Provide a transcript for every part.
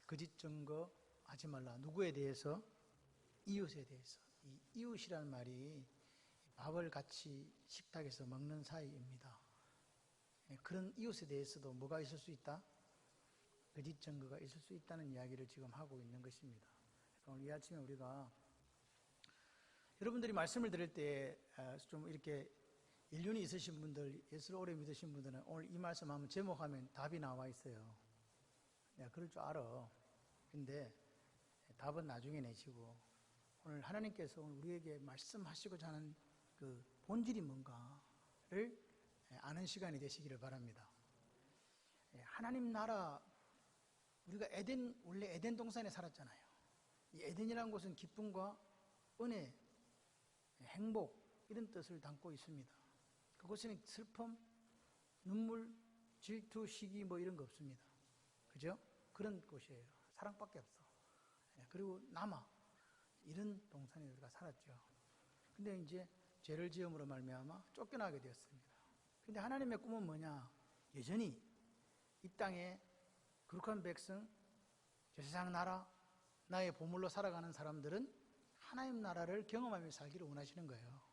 거짓 증거 하지 말라. 누구에 대해서? 이웃에 대해서. 이 이웃이라는 말이 밥을 같이 식탁에서 먹는 사이입니다. 그런 이웃에 대해서도 뭐가 있을 수 있다? 거짓 증거가 있을 수 있다는 이야기를 지금 하고 있는 것입니다. 오늘 이 아침에 우리가 여러분들이 말씀을 들을 때 좀 이렇게 연륜이 있으신 분들, 예수를 오래 믿으신 분들은 오늘 이 말씀 하면 제목하면 답이 나와 있어요. 내가 그럴 줄 알아. 근데 답은 나중에 내시고 오늘 하나님께서 오늘 우리에게 말씀하시고자 하는 그 본질이 뭔가를 아는 시간이 되시기를 바랍니다. 하나님 나라, 우리가 원래 에덴 동산에 살았잖아요. 이 에덴이라는 곳은 기쁨과 은혜, 행복 이런 뜻을 담고 있습니다. 그곳에는 슬픔, 눈물, 질투, 시기 뭐 이런 거 없습니다. 그죠? 그런 곳이에요. 사랑밖에 없어. 그리고 남아 이런 동산에 우리가 살았죠. 근데 이제 죄를 지음으로 말미암아 쫓겨나게 되었습니다. 근데 하나님의 꿈은 뭐냐? 여전히 이 땅에 거룩한 백성, 저 세상 나라, 나의 보물로 살아가는 사람들은 하나님 나라를 경험하며 살기를 원하시는 거예요.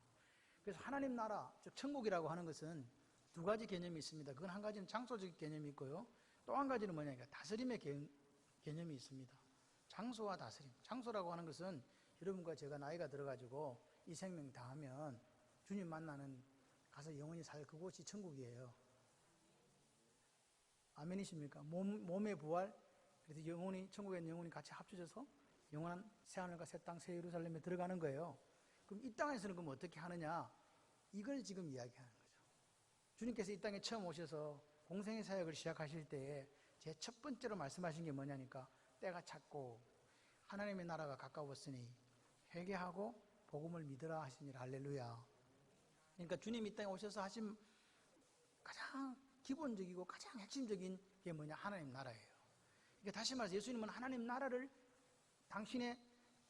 그래서 하나님 나라, 즉 천국이라고 하는 것은 두 가지 개념이 있습니다. 그건 한 가지는 장소적 개념이 있고요. 또 한 가지는 뭐냐니까 다스림의 개념이 있습니다. 장소와 다스림. 장소라고 하는 것은 여러분과 제가 나이가 들어가지고 이 생명 다하면 주님 만나는 가서 영원히 살 그곳이 천국이에요. 아멘이십니까? 몸의 부활, 그래서 영혼이, 천국에 있는 영혼이 같이 합쳐져서 영원한 새하늘과 새 땅, 새 예루살렘에 들어가는 거예요. 그럼 이 땅에서는 그럼 어떻게 하느냐? 이걸 지금 이야기하는 거죠. 주님께서 이 땅에 처음 오셔서 공생의 사역을 시작하실 때에 제 첫 번째로 말씀하신 게 뭐냐니까 때가 찼고 하나님의 나라가 가까웠으니 회개하고 복음을 믿으라 하시니라. 할렐루야. 그러니까 주님이 이 땅에 오셔서 하신 가장 기본적이고 가장 핵심적인 게 뭐냐? 하나님 나라예요. 그러니까 다시 말해서 예수님은 하나님 나라를 당신의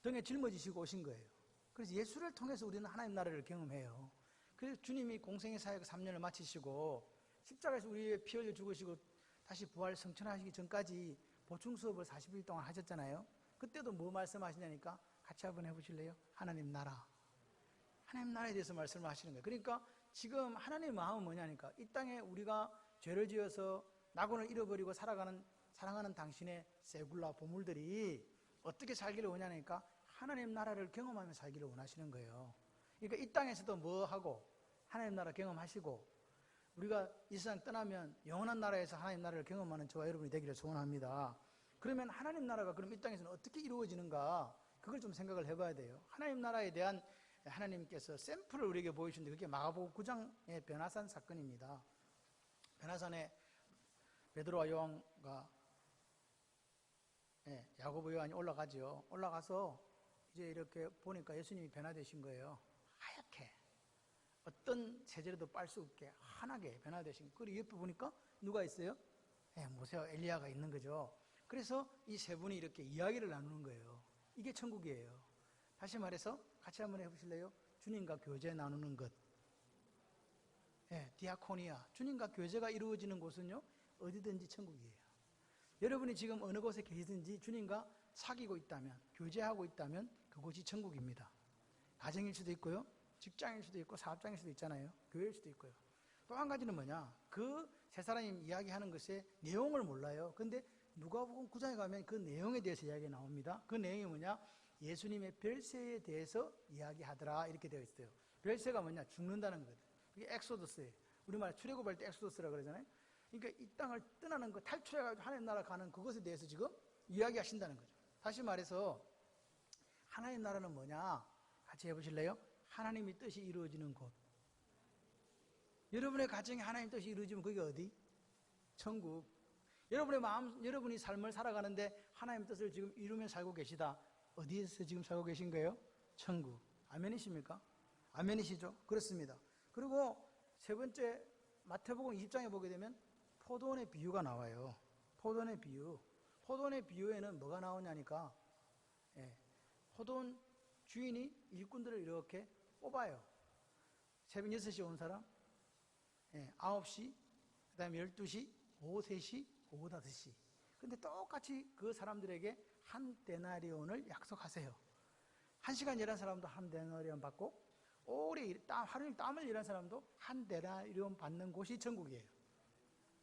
등에 짊어지시고 오신 거예요. 그래서 예수를 통해서 우리는 하나님 나라를 경험해요. 그래서 주님이 공생의 사역 3년을 마치시고 십자가에서 우리의 피 흘려 죽으시고 다시 부활 성천하시기 전까지 보충 수업을 40일 동안 하셨잖아요. 그때도 뭐 말씀하시냐니까 같이 한번 해보실래요? 하나님 나라. 하나님 나라에 대해서 말씀을 하시는 거예요. 그러니까 지금 하나님의 마음은 뭐냐니까 이 땅에 우리가 죄를 지어서 낙원을 잃어버리고 사랑하는 당신의 세굴라 보물들이 어떻게 살기를 원하니까 하나님 나라를 경험하며 살기를 원하시는 거예요. 그러니까 이 땅에서도 뭐 하고 하나님 나라 경험하시고 우리가 이 세상 떠나면 영원한 나라에서 하나님 나라를 경험하는 저와 여러분이 되기를 소원합니다. 그러면 하나님 나라가 그럼 이 땅에서는 어떻게 이루어지는가 그걸 좀 생각을 해봐야 돼요. 하나님 나라에 대한 하나님께서 샘플을 우리에게 보여주는데 그게 마가복음 9장의 변화산 사건입니다. 변화산에 베드로와 요한과 야고보 요한이 올라가죠. 올라가서 이제 이렇게 보니까 예수님이 변화되신 거예요. 하얗게 어떤 세제로도 빨 수 없게 환하게 변화되신 거예요. 그리고 옆에 보니까 누가 있어요? 모세와 엘리야가 있는 거죠. 그래서 이 세 분이 이렇게 이야기를 나누는 거예요. 이게 천국이에요. 다시 말해서 같이 한번 해보실래요? 주님과 교제 나누는 것. 디아코니아. 주님과 교제가 이루어지는 곳은요 어디든지 천국이에요. 여러분이 지금 어느 곳에 계시든지 주님과 사귀고 있다면, 교제하고 있다면 그곳이 천국입니다. 가정일 수도 있고요, 직장일 수도 있고, 사업장일 수도 있잖아요. 교회일 수도 있고요. 또 한 가지는 뭐냐? 그 세 사람이 이야기하는 것의 내용을 몰라요. 근데 누가복음 9장에 가면 그 내용에 대해서 이야기가 나옵니다. 그 내용이 뭐냐? 예수님의 별세에 대해서 이야기하더라 이렇게 되어 있어요. 별세가 뭐냐? 죽는다는 거거든요. 그게 엑소더스예요. 우리말 출애굽할 때 엑소더스라고 그러잖아요. 그러니까 이 땅을 떠나는 거, 탈출해가지고 하나님 나라 가는 그것에 대해서 지금 이야기하신다는 거죠. 다시 말해서 하나님 나라는 뭐냐? 같이 해보실래요? 하나님의 뜻이 이루어지는 곳. 여러분의 가정에 하나님 뜻이 이루어지면 그게 어디? 천국. 여러분의 마음, 여러분이 삶을 살아가는데 하나님의 뜻을 지금 이루며 살고 계시다. 어디에서 지금 살고 계신 거예요? 천국. 아멘이십니까? 아멘이시죠? 그렇습니다. 그리고 세 번째 마태복음 20장에 보게 되면 포도원의 비유가 나와요. 포도원의 비유. 포도원의 비유에는 뭐가 나오냐니까 포도원 주인이 일꾼들을 이렇게 뽑아요. 새벽 6시에 온 사람, 9시, 그 다음에 12시, 오후 3시, 오후 5시. 근데 똑같이 그 사람들에게 한 데나리온을 약속하세요. 1시간 일한 사람도 한 데나리온 받고, 오래 하루 종일 땀을 일한 사람도 한 데나리온 받는 곳이 천국이에요.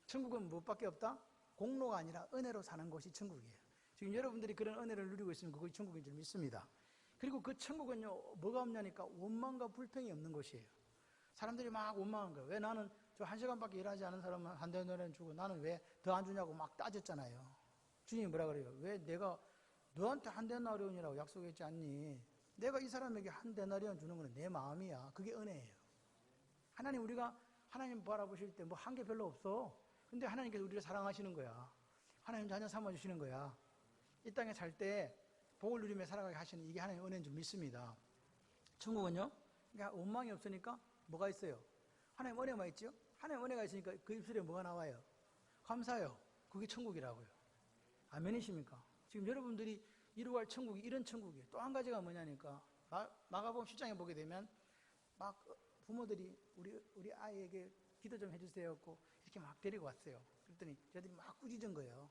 천국은 무엇밖에 없다? 공로가 아니라 은혜로 사는 곳이 천국이에요. 지금 여러분들이 그런 은혜를 누리고 있으면 그것이 천국인 줄 믿습니다. 그리고 그 천국은요, 뭐가 없냐니까 원망과 불평이 없는 곳이에요. 사람들이 막 원망한 거예요. 왜 나는 저 1시간밖에 일하지 않은 사람은 한 데나리온 주고 나는 왜 더 안 주냐고 막 따졌잖아요. 주님이 뭐라 그래요? 왜 내가 너한테 한 데나리온이라고 약속했지 않니? 내가 이 사람에게 한 데나리온 주는 건 내 마음이야. 그게 은혜예요. 하나님, 우리가 하나님 바라보실 때 뭐 한 게 별로 없어. 근데 하나님께서 우리를 사랑하시는 거야. 하나님 자녀 삼아주시는 거야. 이 땅에 살 때 복을 누리며 살아가게 하시는 이게 하나님의 은혜인 줄 믿습니다. 천국은요, 그러니까 원망이 없으니까 뭐가 있어요? 하나님 은혜만 있죠? 하나님 은혜가 있으니까 그 입술에 뭐가 나와요? 감사해요. 그게 천국이라고요. 아멘이십니까? 지금 여러분들이 이루어갈 천국이 이런 천국이에요. 또 한 가지가 뭐냐니까, 마가복음 10장에 보게 되면 막 부모들이 우리 아이에게 기도 좀 해주세요 하고 이렇게 막 데리고 왔어요. 그랬더니 저들이 막 꾸짖은 거예요.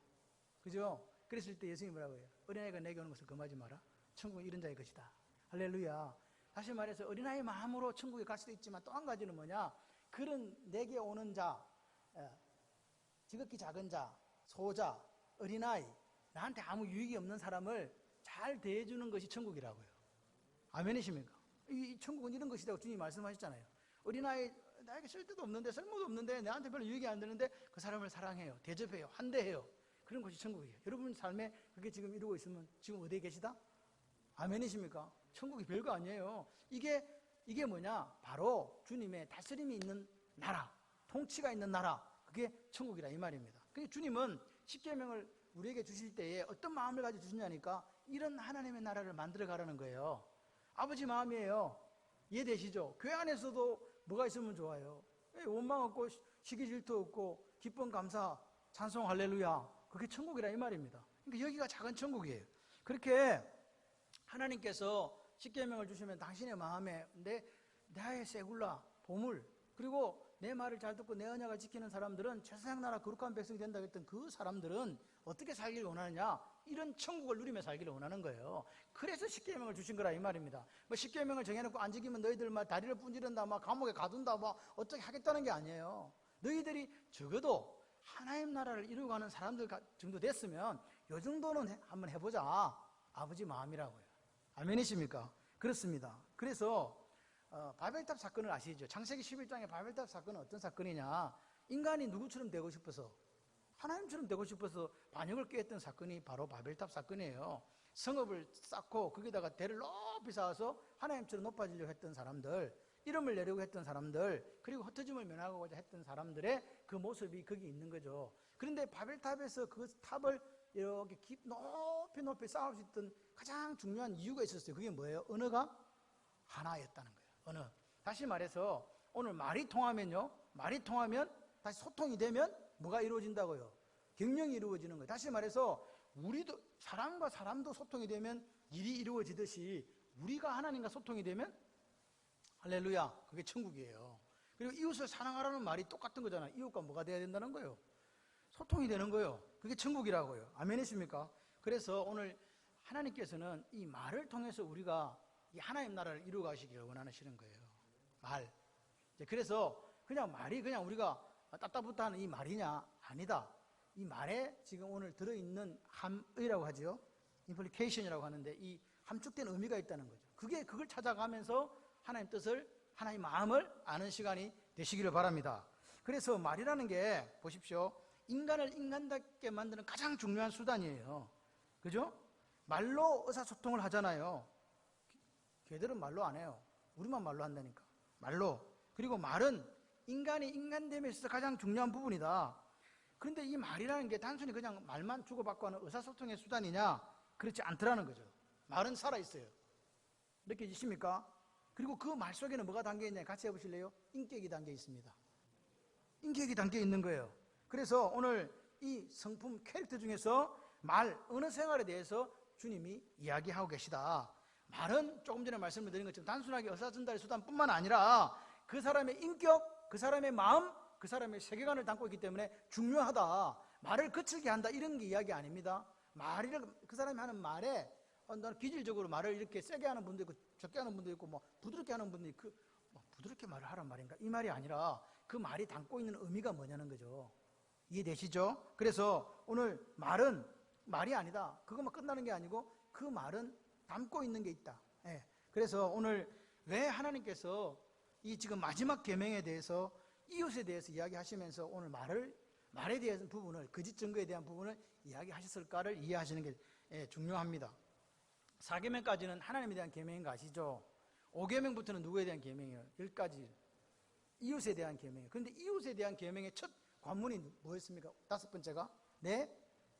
그죠? 그랬을 때 예수님이 뭐라고 해요? 어린아이가 내게 오는 것을 금하지 마라. 천국은 이런 자의 것이다. 할렐루야. 다시 말해서 어린아이 마음으로 천국에 갈 수도 있지만 또 한 가지는 뭐냐? 그런 내게 오는 자, 지극히 작은 자, 소자, 어린아이, 나한테 아무 유익이 없는 사람을 잘 대해주는 것이 천국이라고요. 아멘이십니까? 이 천국은 이런 것이라고 주님이 말씀하셨잖아요. 어린아이, 나에게 쓸데도 없는데, 쓸모도 없는데, 나한테 별로 유익이 안 되는데 그 사람을 사랑해요, 대접해요, 환대해요. 그런 것이 천국이에요. 여러분 삶에 그게 지금 이루고 있으면 지금 어디에 계시다? 아멘이십니까? 천국이 별거 아니에요. 이게 뭐냐? 바로 주님의 다스림이 있는 나라, 통치가 있는 나라, 그게 천국이라 이 말입니다. 그러니까 주님은 십계명을 우리에게 주실 때에 어떤 마음을 가지고 주시냐니까 이런 하나님의 나라를 만들어 가라는 거예요. 아버지 마음이에요. 이해되시죠? 교회 안에서도 뭐가 있으면 좋아요? 원망 없고 시기 질투 없고 기쁨 감사 찬송 할렐루야, 그게 천국이라 이 말입니다. 그러니까 여기가 작은 천국이에요. 그렇게 하나님께서 십계명을 주시면 당신의 마음에 나의 세굴라 보물, 그리고 내 말을 잘 듣고 내 언약을 지키는 사람들은 최세상 나라 거룩한 백성이 된다고 했던 그 사람들은 어떻게 살기를 원하느냐? 이런 천국을 누리며 살기를 원하는 거예요. 그래서 십계명을 주신 거라 이 말입니다. 뭐 십계명을 정해놓고 안 지키면 너희들 막 다리를 분지른다, 막 감옥에 가둔다, 막 어떻게 하겠다는 게 아니에요. 너희들이 적어도 하나님 나라를 이루어가는 사람들 정도 됐으면 요 정도는 한번 해보자. 아버지 마음이라고요. 아멘이십니까? 그렇습니다. 그래서 바벨탑 사건을 아시죠? 창세기 11장의 바벨탑 사건은 어떤 사건이냐? 인간이 누구처럼 되고 싶어서, 하나님처럼 되고 싶어서 반역을 꾀했던 사건이 바로 바벨탑 사건이에요. 성읍을 쌓고 거기다가 대를 높이 쌓아서 하나님처럼 높아지려고 했던 사람들, 이름을 내려고 했던 사람들, 그리고 흩어짐을 면하고자 했던 사람들의 그 모습이 거기 있는 거죠. 그런데 바벨탑에서 그 탑을 이렇게 높이 쌓을 수 있던 가장 중요한 이유가 있었어요. 그게 뭐예요? 언어가 하나였다는 거예요. 언어. 다시 말해서 오늘 말이 통하면요, 말이 통하면 다시 소통이 되면 뭐가 이루어진다고요? 경영이 이루어지는 거예요. 다시 말해서 우리도 사람과 사람도 소통이 되면 일이 이루어지듯이 우리가 하나님과 소통이 되면 할렐루야, 그게 천국이에요. 그리고 이웃을 사랑하라는 말이 똑같은 거잖아요. 이웃과 뭐가 돼야 된다는 거예요? 소통이 되는 거예요. 그게 천국이라고요. 아멘이십니까? 그래서 오늘 하나님께서는 이 말을 통해서 우리가 이 하나님 나라를 이루어 가시기를 원하시는 거예요. 말. 그래서 그냥 말이 그냥 우리가 따따붙다 하는 이 말이냐? 아니다. 이 말에 지금 오늘 들어있는 함의라고 하죠. implication이라고 하는데 이 함축된 의미가 있다는 거죠. 그걸 찾아가면서 하나님 뜻을, 하나님 마음을 아는 시간이 되시기를 바랍니다. 그래서 말이라는 게 보십시오. 인간을 인간답게 만드는 가장 중요한 수단이에요. 그죠? 말로 의사소통을 하잖아요. 걔들은 말로 안 해요. 우리만 말로 한다니까. 말로. 그리고 말은 인간이 인간됨에 있어서 가장 중요한 부분이다. 그런데 이 말이라는 게 단순히 그냥 말만 주고받고 하는 의사소통의 수단이냐? 그렇지 않더라는 거죠. 말은 살아있어요. 느껴지십니까? 그리고 그 말 속에는 뭐가 담겨있냐? 같이 해보실래요? 인격이 담겨 있습니다. 인격이 담겨 있는 거예요. 그래서 오늘 이 성품 캐릭터 중에서 말, 언어 생활에 대해서 주님이 이야기하고 계시다. 말은 조금 전에 말씀을 드린 것처럼 단순하게 의사전달의 수단뿐만 아니라 그 사람의 인격, 그 사람의 마음, 그 사람의 세계관을 담고 있기 때문에 중요하다. 말을 거칠게 한다 이런 게 이야기 아닙니다. 그 사람이 하는 말에 나는 기질적으로 말을 이렇게 세게 하는 분도 있고 적게 하는 분도 있고 뭐 부드럽게 하는 분도 있고 부드럽게 말을 하란 말인가? 이 말이 아니라 그 말이 담고 있는 의미가 뭐냐는 거죠. 이해되시죠? 그래서 오늘 말은 말이 아니다. 그것만 끝나는 게 아니고 그 말은 담고 있는 게 있다. 예. 그래서 오늘 왜 하나님께서 이 지금 마지막 계명에 대해서 이웃에 대해서 이야기하시면서 오늘 말에 대한 부분을 거짓 증거에 대한 부분을 이야기하셨을까를 이해하시는 게 중요합니다. 4계명까지는 하나님에 대한 계명인 거 아시죠? 5계명부터는 누구에 대한 계명이에요? 10가지 이웃에 대한 계명이에요. 그런데 이웃에 대한 계명의 첫 관문이 뭐였습니까? 5번째가 내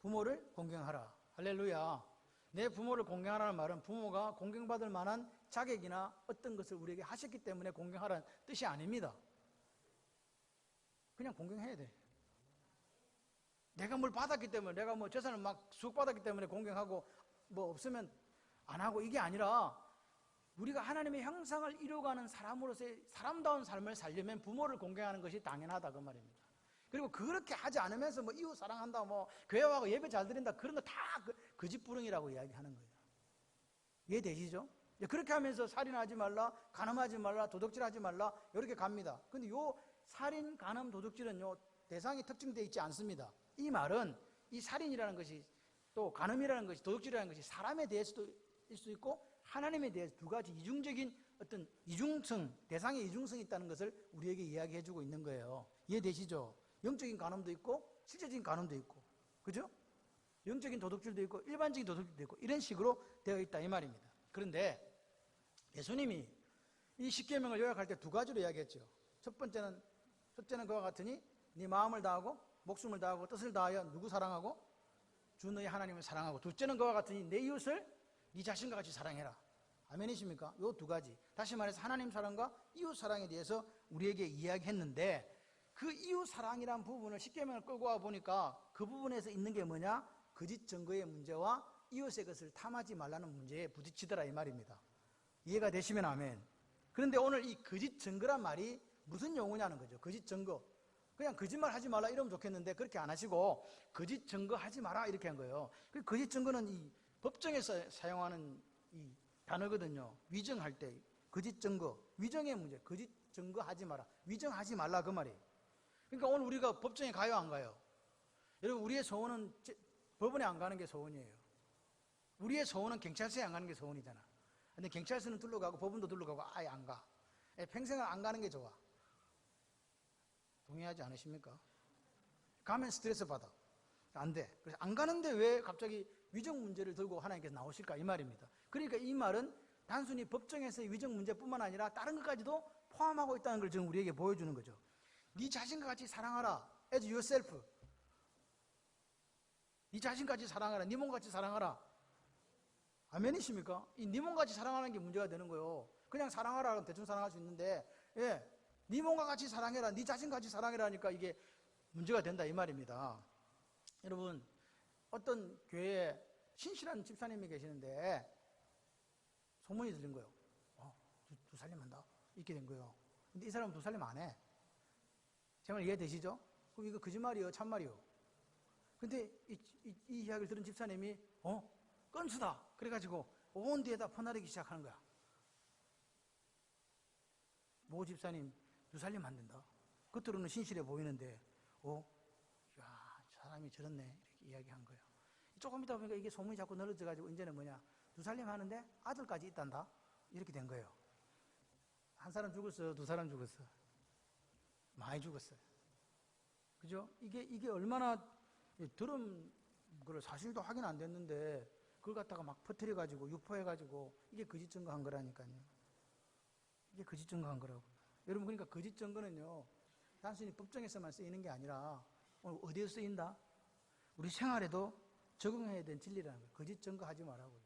부모를 공경하라. 할렐루야. 내 부모를 공경하라는 말은 부모가 공경받을 만한 자격이나 어떤 것을 우리에게 하셨기 때문에 공경하라는 뜻이 아닙니다. 그냥 공경해야 돼. 내가 뭘 받았기 때문에, 내가 뭐 재산을 막 수억 받았기 때문에 공경하고 뭐 없으면 안 하고, 이게 아니라 우리가 하나님의 형상을 이루어가는 사람으로서의 사람다운 삶을 살려면 부모를 공경하는 것이 당연하다 그 말입니다. 그리고 그렇게 하지 않으면서 뭐 이웃 사랑한다, 뭐 교회 와서 예배 잘 드린다, 그런 거 다 거짓부릉이라고 이야기하는 거예요. 이해되시죠? 그렇게 하면서 살인하지 말라, 간음하지 말라, 도둑질하지 말라 이렇게 갑니다. 근데 요 살인, 간음, 도둑질은요 대상이 특정되어 있지 않습니다. 이 말은 이 살인이라는 것이 또 간음이라는 것이 도둑질이라는 것이 사람에 대해서도 일 수 있고 하나님에 대해서 두 가지 이중적인 어떤 이중성, 대상의 이중성이 있다는 것을 우리에게 이야기해 주고 있는 거예요. 이해되시죠? 영적인 간음도 있고 실제적인 간음도 있고, 그죠? 영적인 도둑질도 있고 일반적인 도둑질도 있고 이런 식으로 되어 있다 이 말입니다. 그런데 예수님이 이 십계명을 요약할 때 두 가지로 이야기했죠. 첫째는 그와 같으니 네 마음을 다하고 목숨을 다하고 뜻을 다하여 누구 사랑하고 주 너희 하나님을 사랑하고, 둘째는 그와 같으니 내 이웃을 네 자신과 같이 사랑해라. 아멘이십니까? 요 두 가지, 다시 말해서 하나님 사랑과 이웃 사랑에 대해서 우리에게 이야기했는데, 그 이웃 사랑이란 부분을 십계명을 끌고 와 보니까 그 부분에서 있는 게 뭐냐? 거짓 증거의 문제와 이웃의 것을 탐하지 말라는 문제에 부딪히더라 이 말입니다. 이해가 되시면 아멘. 그런데 오늘 이 거짓 증거란 말이 무슨 용어냐는 거죠. 거짓 증거. 그냥 거짓말 하지 말라 이러면 좋겠는데 그렇게 안 하시고 거짓 증거 하지 마라 이렇게 한 거예요. 그 거짓 증거는 이 법정에서 사용하는 이 단어거든요. 위정할 때 거짓 증거, 위정의 문제. 거짓 증거 하지 마라, 위정하지 말라 그 말이에요. 그러니까 오늘 우리가 법정에 가요 안 가요? 여러분, 우리의 소원은 법원에 안 가는 게 소원이에요. 우리의 소원은 경찰서에 안 가는 게 소원이잖아. 근데 경찰서는 둘러가고 법원도 둘러가고 아예 안 가. 평생을 안 가는 게 좋아. 동의하지 않으십니까? 가면 스트레스 받아. 안 돼. 그래서 안 가는데 왜 갑자기 위정 문제를 들고 하나님께서 나오실까 이 말입니다. 그러니까 이 말은 단순히 법정에서의 위정 문제뿐만 아니라 다른 것까지도 포함하고 있다는 걸 지금 우리에게 보여주는 거죠. 네 자신과 같이 사랑하라. as yourself. 네 자신같이 사랑하라. 네 몸같이 사랑하라. 아멘이십니까? 이 네 몸같이 사랑하는 게 문제가 되는 거예요. 그냥 사랑하라 하면 대충 사랑할 수 있는데, 네 몸과 같이 사랑해라, 네 자신같이 사랑해라 하니까 이게 문제가 된다 이 말입니다. 여러분, 어떤 교회에 신실한 집사님이 계시는데 소문이 들린 거예요. 두 살림 한다 이렇게 된 거예요. 근데 이 사람은 두 살림 안 해. 정말 이해되시죠? 그럼 이거 거짓말이요 참말이요? 근데 이 이야기를 들은 집사님이 건수다 그래가지고 온 데에다 퍼나르기 시작하는 거야. 모 집사님 두 살림 안 된다. 겉으로는 신실해 보이는데 야, 사람이 저렇네 이렇게 이야기한 거예요. 조금 있다 보니까 이게 소문이 자꾸 늘어져가지고 이제는 뭐냐, 두 살림 하는데 아들까지 있단다 이렇게 된 거예요. 한 사람 죽었어요? 두 사람 죽었어요? 많이 죽었어요. 그죠? 이게 얼마나 들은 걸 사실도 확인 안 됐는데 그걸 갖다가 막 퍼뜨려가지고 유포해가지고 이게 거짓 증거한 거라니까요. 이게 거짓 증거한 거라고. 여러분, 그러니까 거짓 증거는요 단순히 법정에서만 쓰이는 게 아니라 오늘 어디에 쓰인다? 우리 생활에도 적응해야 되는 진리라는 거예요. 거짓 증거하지 말라고요.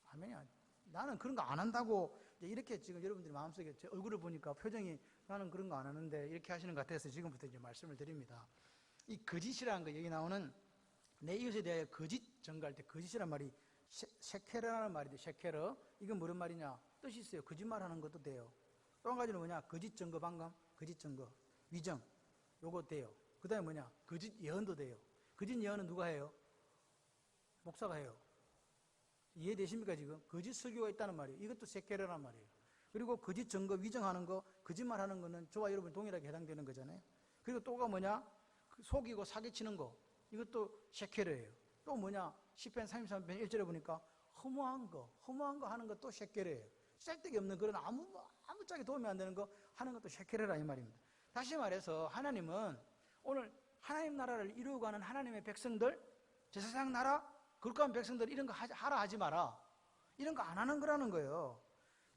아멘이야. 나는 그런 거 안 한다고 이렇게 지금 여러분들이 마음속에 제 얼굴을 보니까 표정이 나는 그런 거 안 하는데 이렇게 하시는 것 같아서 지금부터 이제 말씀을 드립니다. 이 거짓이라는 거, 여기 나오는 내 이웃에 대하여 거짓 증거할 때 거짓이란 말이 셰케르라는 말인데, 셰케르 이건 무슨 말이냐? 뜻이 있어요. 거짓말하는 것도 돼요. 또 한 가지는 뭐냐? 거짓 증거, 방금 거짓 증거, 위정. 요거 돼요. 그 다음에 뭐냐? 거짓 예언도 돼요. 거짓 예언은 누가 해요? 목사가 해요. 이해되십니까 지금? 거짓 설교가 있다는 말이에요. 이것도 세케레란 말이에요. 그리고 거짓 증거, 위정하는 거, 거짓말하는 거는 저와 여러분 동일하게 해당되는 거잖아요. 그리고 또가 뭐냐? 속이고 사기치는 거, 이것도 세케레예요. 또 뭐냐? 시편 33편 1절에 보니까 허무한 거 하는 것도 세케레예요. 쓸데기 없는 그런 아무짝에 도움이 안 되는 거 하는 것도 세케레라 이 말입니다. 다시 말해서 하나님은 오늘 하나님 나라를 이루어가는 하나님의 백성들, 저 세상 나라, 거룩한 백성들 이런 거 하라 하지 마라. 이런 거 안 하는 거라는 거예요.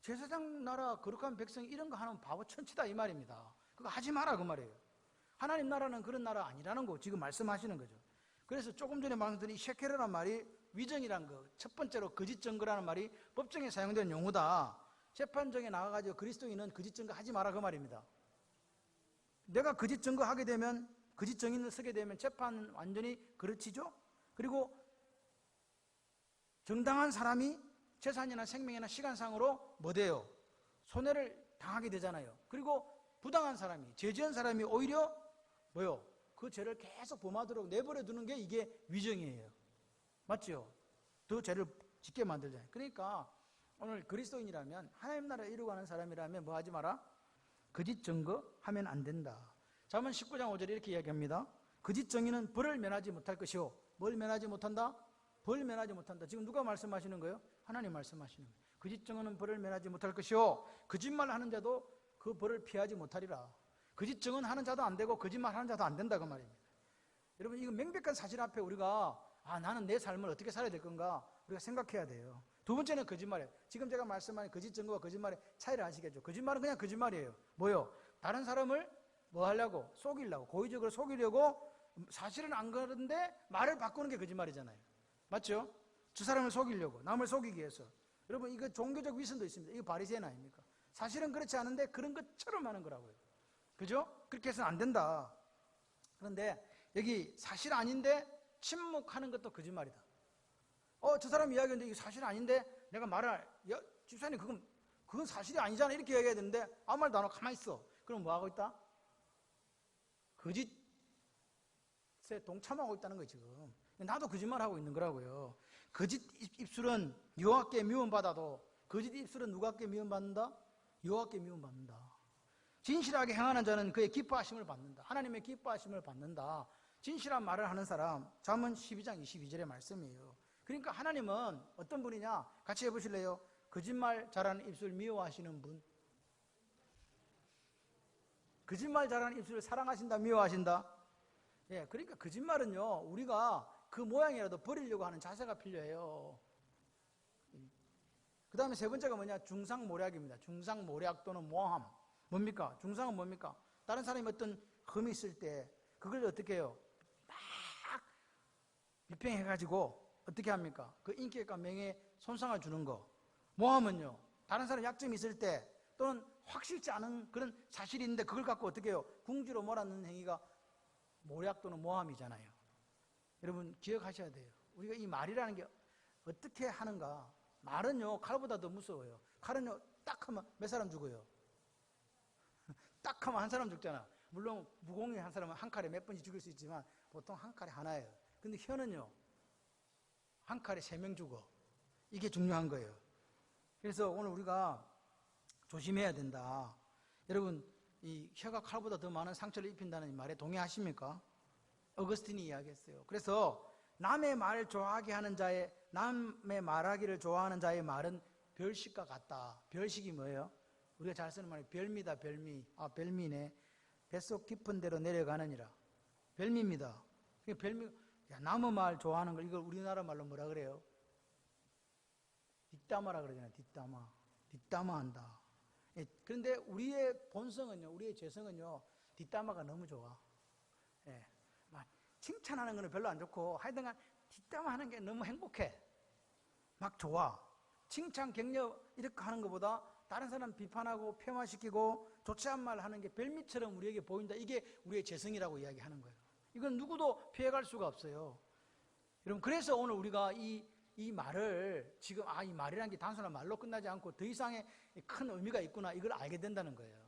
저 세상 나라, 거룩한 백성 이런 거 하면 바보 천치다 이 말입니다. 그거 하지 마라 그 말이에요. 하나님 나라는 그런 나라 아니라는 거 지금 말씀하시는 거죠. 그래서 조금 전에 말씀드린 셰케르란 말이 위정이란 거, 첫 번째로 거짓 증거라는 말이 법정에 사용되는 용어다. 재판정에 나가가지고 그리스도인은 거짓 증거 하지 마라 그 말입니다. 내가 거짓 증거 하게 되면, 거짓 증인을 쓰게 되면 재판은 완전히 그르치죠. 그리고 정당한 사람이 재산이나 생명이나 시간상으로 뭐 돼요? 손해를 당하게 되잖아요. 그리고 부당한 사람이, 죄 지은 사람이 오히려 뭐요? 그 죄를 계속 범하도록 내버려 두는 게 이게 위정이에요. 맞죠? 더 죄를 짓게 만들잖아요. 그러니까 오늘 그리스도인이라면, 하나님 나라를 이루어가는 사람이라면 뭐 하지 마라? 거짓 증거하면 안 된다. 잠언 19장 5절에 이렇게 이야기합니다. 거짓 증인은 벌을 면하지 못할 것이요. 뭘 면하지 못한다? 벌 면하지 못한다. 지금 누가 말씀하시는 거예요? 하나님 말씀하시는 거예요. 거짓 증언은 벌을 면하지 못할 것이요. 거짓말 하는 자도 그 벌을 피하지 못하리라. 거짓 증언하는 자도 안 되고 거짓말 하는 자도 안 된다 그 말입니다. 여러분 이거 명백한 사실 앞에 우리가 나는 내 삶을 어떻게 살아야 될 건가 우리가 생각해야 돼요. 두 번째는 거짓말이에요. 지금 제가 말씀하는 거짓 증거와 거짓말의 차이를 아시겠죠? 거짓말은 그냥 거짓말이에요. 뭐요? 다른 사람을 뭐 하려고? 속이려고, 고의적으로 속이려고, 사실은 안 그런데 말을 바꾸는 게 거짓말이잖아요. 맞죠? 저 사람을 속이려고, 남을 속이기 위해서. 여러분 이거 종교적 위선도 있습니다. 이거 바리새인 아닙니까? 사실은 그렇지 않은데 그런 것처럼 하는 거라고요. 그죠? 그렇게 해서는 안 된다. 그런데 여기 사실 아닌데 침묵하는 것도 거짓말이다. 저 사람 이야기했는데 이게 사실 아닌데 내가 말을, 집사님 그건 사실이 아니잖아 이렇게 얘기해야 되는데 아무 말도 안 하고 가만히 있어. 그럼 뭐 하고 있다? 거짓에 동참하고 있다는 거예요 지금. 나도 거짓말하고 있는 거라고요. 거짓 입술은 여호와께 미움받아도 거짓 입술은 누가께 미움받는다? 여호와께 미움받는다. 진실하게 행하는 자는 그의 기뻐하심을 받는다. 하나님의 기뻐하심을 받는다. 진실한 말을 하는 사람, 잠언 12장 22절의 말씀이에요. 그러니까 하나님은 어떤 분이냐? 같이 해보실래요? 거짓말 잘하는 입술 미워하시는 분. 거짓말 잘하는 입술을 사랑하신다, 미워하신다? 예, 그러니까 거짓말은요, 우리가 그 모양이라도 버리려고 하는 자세가 필요해요. 그 다음에 세 번째가 뭐냐? 중상모략입니다. 중상모략 또는 모함. 뭡니까? 중상은 뭡니까? 다른 사람이 어떤 흠이 있을 때 그걸 어떻게 해요? 막 비평해가지고 어떻게 합니까? 그 인격과 명예에 손상을 주는 거. 모함은요, 다른 사람 약점이 있을 때 또는 확실치 않은 그런 사실인데 그걸 갖고 어떻게 해요? 궁지로 몰아넣는 행위가 모략 또는 모함이잖아요. 여러분 기억하셔야 돼요. 우리가 이 말이라는 게 어떻게 하는가? 말은요 칼보다 더 무서워요. 칼은요 딱 하면 몇 사람 죽어요? 딱 하면 한 사람 죽잖아. 물론 무공의 한 사람은 한 칼에 몇 번씩 죽일 수 있지만 보통 한 칼에 하나예요. 근데 혀는요 한 칼에 3명 죽어. 이게 중요한 거예요. 그래서 오늘 우리가 조심해야 된다. 여러분 이 혀가 칼보다 더 많은 상처를 입힌다는 이 말에 동의하십니까? 어거스틴이 이야기했어요. 그래서 남의 말을 좋아하게 하는 자의, 남의 말하기를 좋아하는 자의 말은 별식과 같다. 별식이 뭐예요? 우리가 잘 쓰는 말이 별미다, 별미. 별미네. 뱃속 깊은 데로 내려가느니라. 별미입니다. 별미, 남의 말 좋아하는 걸, 이걸 우리나라 말로 뭐라 그래요? 뒷담화라 그러잖아요. 뒷담화. 뒷담화한다. 그런데 우리의 본성은요, 우리의 죄성은요, 뒷담화가 너무 좋아. 예. 막 칭찬하는 거는 별로 안 좋고, 하여튼간 뒷담화하는 게 너무 행복해. 막 좋아. 칭찬, 격려 이렇게 하는 것보다 다른 사람 비판하고 폄하시키고 좋지 않은 말 하는 게 별미처럼 우리에게 보인다. 이게 우리의 죄성이라고 이야기하는 거예요. 이건 누구도 피해갈 수가 없어요. 여러분, 그래서 오늘 우리가 이 말을 지금 이 말이라는 게 단순한 말로 끝나지 않고 더 이상의 큰 의미가 있구나, 이걸 알게 된다는 거예요.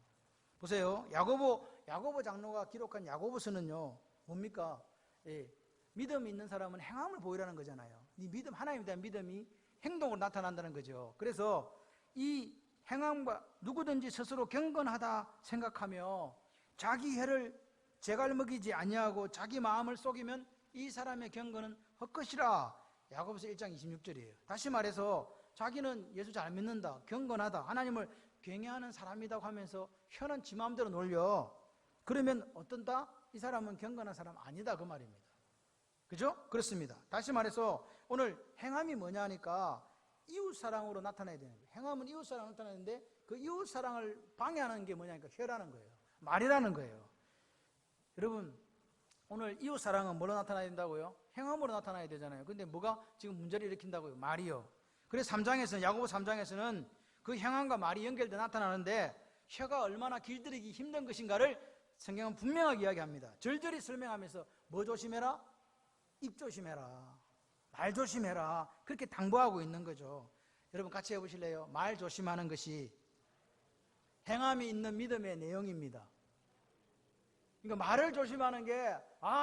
보세요. 야고보 장로가 기록한 야고보서는요, 뭡니까? 예, 믿음이 있는 사람은 행함을 보이라는 거잖아요. 이 믿음, 하나님에 대한 믿음이 행동으로 나타난다는 거죠. 그래서 이 행함과 누구든지 스스로 경건하다 생각하며 자기 혀를 제갈 먹이지 아니하고 자기 마음을 속이면 이 사람의 경건은 헛것이라. 야고보서 1장 26절이에요. 다시 말해서 자기는 예수 잘 믿는다, 경건하다, 하나님을 경외하는 사람이라고 하면서 혀는 지 마음대로 놀려. 그러면 어떤다? 이 사람은 경건한 사람 아니다, 그 말입니다. 그죠? 그렇습니다. 다시 말해서 오늘 행함이 뭐냐 하니까 이웃사랑으로 나타나야 되는 거예요. 행함은 이웃사랑으로 나타나는데 그 이웃사랑을 방해하는 게 뭐냐니까 혀라는 거예요. 말이라는 거예요. 여러분, 오늘 이웃사랑은 뭐로 나타나야 된다고요? 행함으로 나타나야 되잖아요. 근데 뭐가 지금 문제를 일으킨다고요? 말이요. 그래서 3장에서는, 야고보 3장에서는 그 행함과 말이 연결돼 나타나는데 혀가 얼마나 길들이기 힘든 것인가를 성경은 분명하게 이야기합니다. 절절히 설명하면서 뭐 조심해라? 입 조심해라, 말 조심해라, 그렇게 당부하고 있는 거죠. 여러분 같이 해보실래요? 말 조심하는 것이 행함이 있는 믿음의 내용입니다. 그러니까 말을 조심하는 게,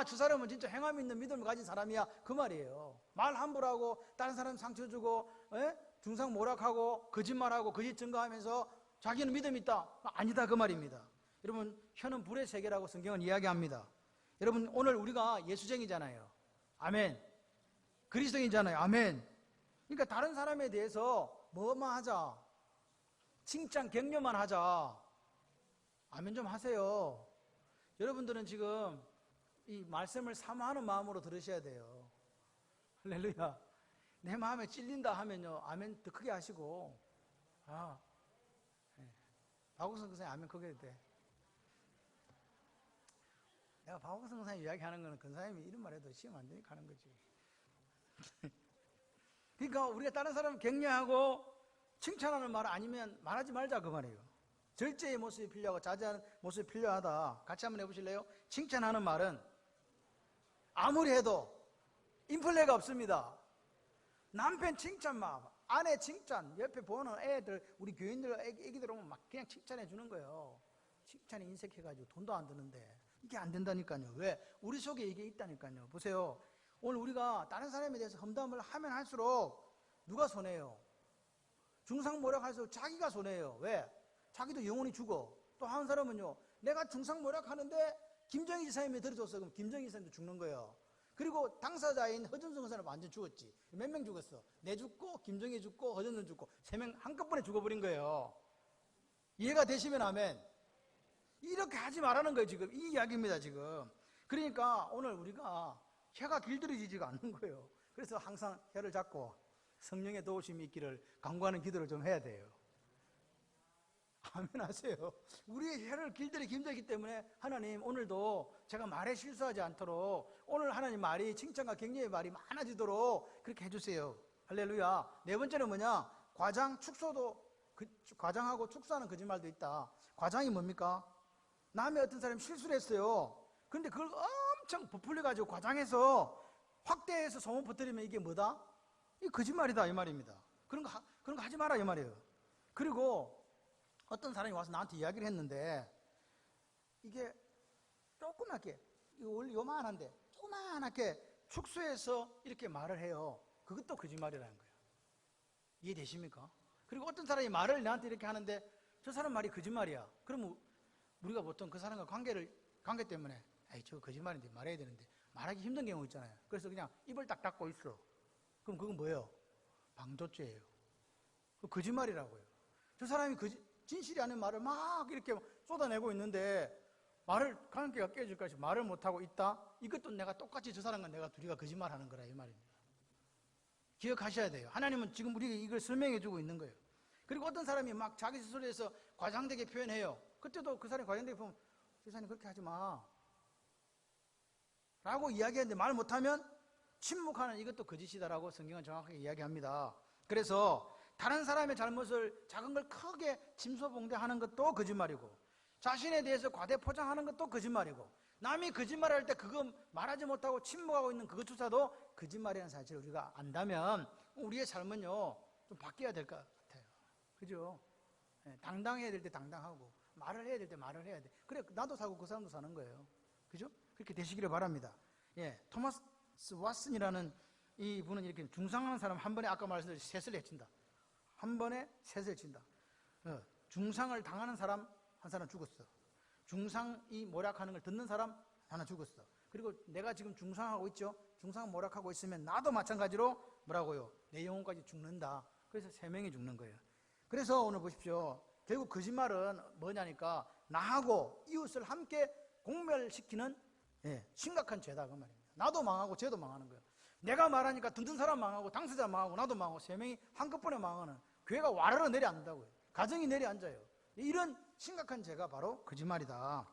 저 사람은 진짜 행함이 있는 믿음을 가진 사람이야, 그 말이에요. 말 함부로 하고 다른 사람 상처 주고 중상모략하고 거짓말하고 거짓 증거하면서 자기는 믿음이 있다, 아니다, 그 말입니다. 여러분, 혀는 불의 세계라고 성경은 이야기합니다. 여러분, 오늘 우리가 예수쟁이잖아요. 아멘. 그리스도인이잖아요. 아멘. 그러니까 다른 사람에 대해서 뭐만 하자, 칭찬 격려만 하자. 아멘 좀 하세요. 여러분들은 지금 이 말씀을 사모하는 마음으로 들으셔야 돼요. 할렐루야. 내 마음에 찔린다 하면요, 아멘 더 크게 하시고. 박옥성 선생님 아멘 크게 해도 돼. 내가 박옥성 선생님 이야기하는 거는 근사님이 이런 말 해도 시험 안 되니까 하는 거지. 그러니까 우리가 다른 사람 격려하고 칭찬하는 말 아니면 말하지 말자, 그 말이에요. 절제의 모습이 필요하고 자제하는 모습이 필요하다. 같이 한번 해보실래요? 칭찬하는 말은 아무리 해도 인플레가 없습니다. 남편 칭찬만, 아내 칭찬, 옆에 보는 애들, 우리 교인들, 애기들 오면 막 그냥 칭찬해 주는 거예요. 칭찬이 인색해가지고 돈도 안 드는데 이게 안 된다니까요. 왜? 우리 속에 이게 있다니까요. 보세요. 오늘 우리가 다른 사람에 대해서 험담을 하면 할수록 누가 손해요? 중상모략할수록 자기가 손해요. 왜? 자기도 영혼이 죽어. 또 한 사람은요, 내가 중상모략하는데 김정희 지사님이 들어줬어. 그럼 김정희 지사님도 죽는 거예요. 그리고 당사자인 허준성 의사는 완전 죽었지. 몇 명 죽었어? 내 죽고, 김정희 죽고, 허준성 죽고, 3명 한꺼번에 죽어버린 거예요. 이해가 되시면 아멘. 이렇게 하지 말라는 거예요, 지금. 이 이야기입니다, 지금. 그러니까 오늘 우리가 혀가 길들여지지가 않는 거예요. 그래서 항상 혀를 잡고 성령의 도우심이 있기를 간구하는 기도를 좀 해야 돼요. 아멘 하세요. 우리의 혀를 길들이기 힘들기 때문에 하나님 오늘도 제가 말에 실수하지 않도록 오늘 하나님 말이 칭찬과 격려의 말이 많아지도록 그렇게 해주세요. 할렐루야. 네 번째는 뭐냐? 과장하고 축소하는 거짓말도 있다. 과장이 뭡니까? 남의 어떤 사람이 실수를 했어요. 그런데 그걸 엄청 부풀려가지고 과장해서 확대해서 소문 퍼뜨리면 이게 뭐다? 이게 거짓말이다, 이 말입니다. 그런 거 하지 마라, 이 말이에요. 그리고 어떤 사람이 와서 나한테 이야기를 했는데 이게 조그맣게, 이거 원래 요만한데 조그맣게 축소해서 이렇게 말을 해요. 그것도 거짓말이라는 거예요. 이해되십니까? 그리고 어떤 사람이 말을 나한테 이렇게 하는데 저 사람 말이 거짓말이야. 그러면 우리가 보통 그 사람과 관계 때문에 저 거짓말인데 말해야 되는데 말하기 힘든 경우 있잖아요. 그래서 그냥 입을 딱 닫고 있어. 그럼 그건 뭐예요? 방조죄예요. 거짓말이라고요. 저 사람이 진실이 아닌 말을 막 이렇게 쏟아내고 있는데 말을 관계가 깨질까 해서 말을 못하고 있다? 이것도 내가 똑같이 저 사람과 내가 둘이가 거짓말하는 거라, 이 말입니다. 기억하셔야 돼요. 하나님은 지금 우리에게 이걸 설명해 주고 있는 거예요. 그리고 어떤 사람이 막 자기 스스로에 해서 과장되게 표현해요. 그때도 그 사람이 과장되게 보면 세상에 그렇게 하지 마 라고 이야기하는데 말 못하면 침묵하는 이것도 거짓이다라고 성경은 정확하게 이야기합니다. 그래서 다른 사람의 잘못을 작은 걸 크게 침소봉대하는 것도 거짓말이고 자신에 대해서 과대 포장하는 것도 거짓말이고 남이 거짓말할 때 그거 말하지 못하고 침묵하고 있는 그것조차도 거짓말이라는 사실을 우리가 안다면 우리의 삶은요 좀 바뀌어야 될 것 같아요. 그죠? 당당해야 될 때 당당하고 말을 해야 될 때 말을 해야 돼. 그래 나도 살고 그 사람도 사는 거예요. 그죠? 그렇게 되시기를 바랍니다. 예, 토마스 왓슨이라는 이 분은 이렇게 중상한 사람 한 번에 아까 말씀드린 셋을 해친다. 한 번에 셋을 친다. 중상을 당하는 사람 한 사람 죽었어. 중상이 모략하는 걸 듣는 사람 하나 죽었어. 그리고 내가 지금 중상하고 있죠. 중상 모략하고 있으면 나도 마찬가지로 뭐라고요? 내 영혼까지 죽는다. 그래서 3명이 죽는 거예요. 그래서 오늘 보십시오. 결국 거짓말은 뭐냐니까 나하고 이웃을 함께 공멸시키는 심각한 죄다 그 말입니다. 나도 망하고 쟤도 망하는 거예요. 내가 말하니까 듣는 사람 망하고 당사자 망하고 나도 망하고 3명이 한꺼번에 망하는, 교회가 와르르 내려앉는다고요. 가정이 내려앉아요. 이런 심각한 죄가 바로 거짓말이다.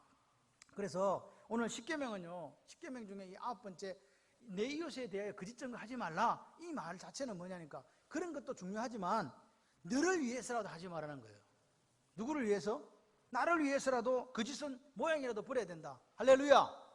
그래서 오늘 십계명은요, 십계명 중에 이 9번째 내 이웃에 대해 거짓 증거하지 말라, 이 말 자체는 뭐냐니까 그런 것도 중요하지만 너를 위해서라도 하지 말라는 거예요. 누구를 위해서? 나를 위해서라도 거짓은 모양이라도 버려야 된다. 할렐루야.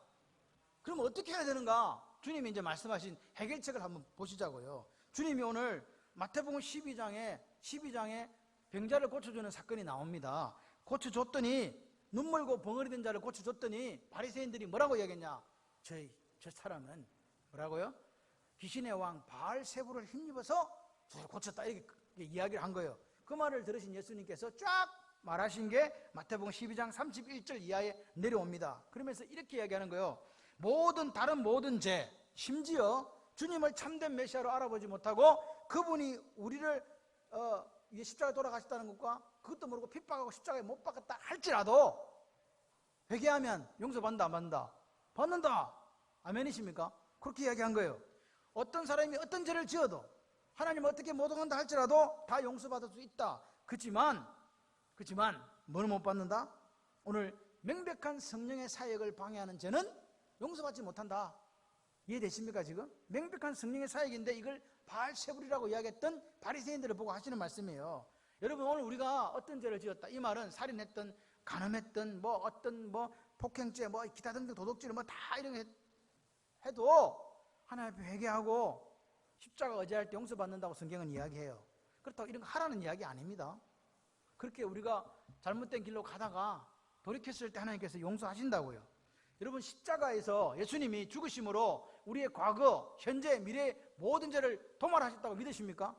그럼 어떻게 해야 되는가? 주님이 이제 말씀하신 해결책을 한번 보시자고요. 주님이 오늘 마태복음 12장에 병자를 고쳐주는 사건이 나옵니다. 고쳐줬더니, 눈물고 벙어리 된 자를 고쳐줬더니 바리새인들이 뭐라고 이야기했냐? 저 사람은 뭐라고요? 귀신의 왕 바알세불을 힘입어서 저를 고쳤다, 이렇게 이야기를 한 거예요. 그 말을 들으신 예수님께서 쫙 말하신 게 마태복음 12장 31절 이하에 내려옵니다. 그러면서 이렇게 이야기하는 거예요. 다른 모든 죄, 심지어 주님을 참된 메시아로 알아보지 못하고 그분이 우리를 십자가에 돌아가셨다는 것과 그것도 모르고 핍박하고 십자가에 못 박았다 할지라도 회개하면 용서받는다, 안 받는다? 받는다. 아멘이십니까? 그렇게 이야기한 거예요. 어떤 사람이 어떤 죄를 지어도 하나님 어떻게 못 오간다 할지라도 다 용서받을 수 있다. 그렇지만 뭐를 못 받는다? 오늘 명백한 성령의 사역을 방해하는 죄는 용서받지 못한다. 이해되십니까 지금? 명백한 성령의 사역인데 이걸 바알세불이라고 이야기했던 바리새인들을 보고 하시는 말씀이에요. 여러분, 오늘 우리가 어떤 죄를 지었다, 이 말은 살인했던, 간음했던, 폭행죄, 기타 등등 도둑질 다 이런 거 해도 하나님 앞에 회개하고 십자가 의지할 때 용서받는다고 성경은 이야기해요. 그렇다고 이런 거 하라는 이야기 아닙니다. 그렇게 우리가 잘못된 길로 가다가 돌이켰을 때 하나님께서 용서하신다고요. 여러분, 십자가에서 예수님이 죽으심으로 우리의 과거, 현재, 미래 모든 죄를 도말하셨다고 믿으십니까?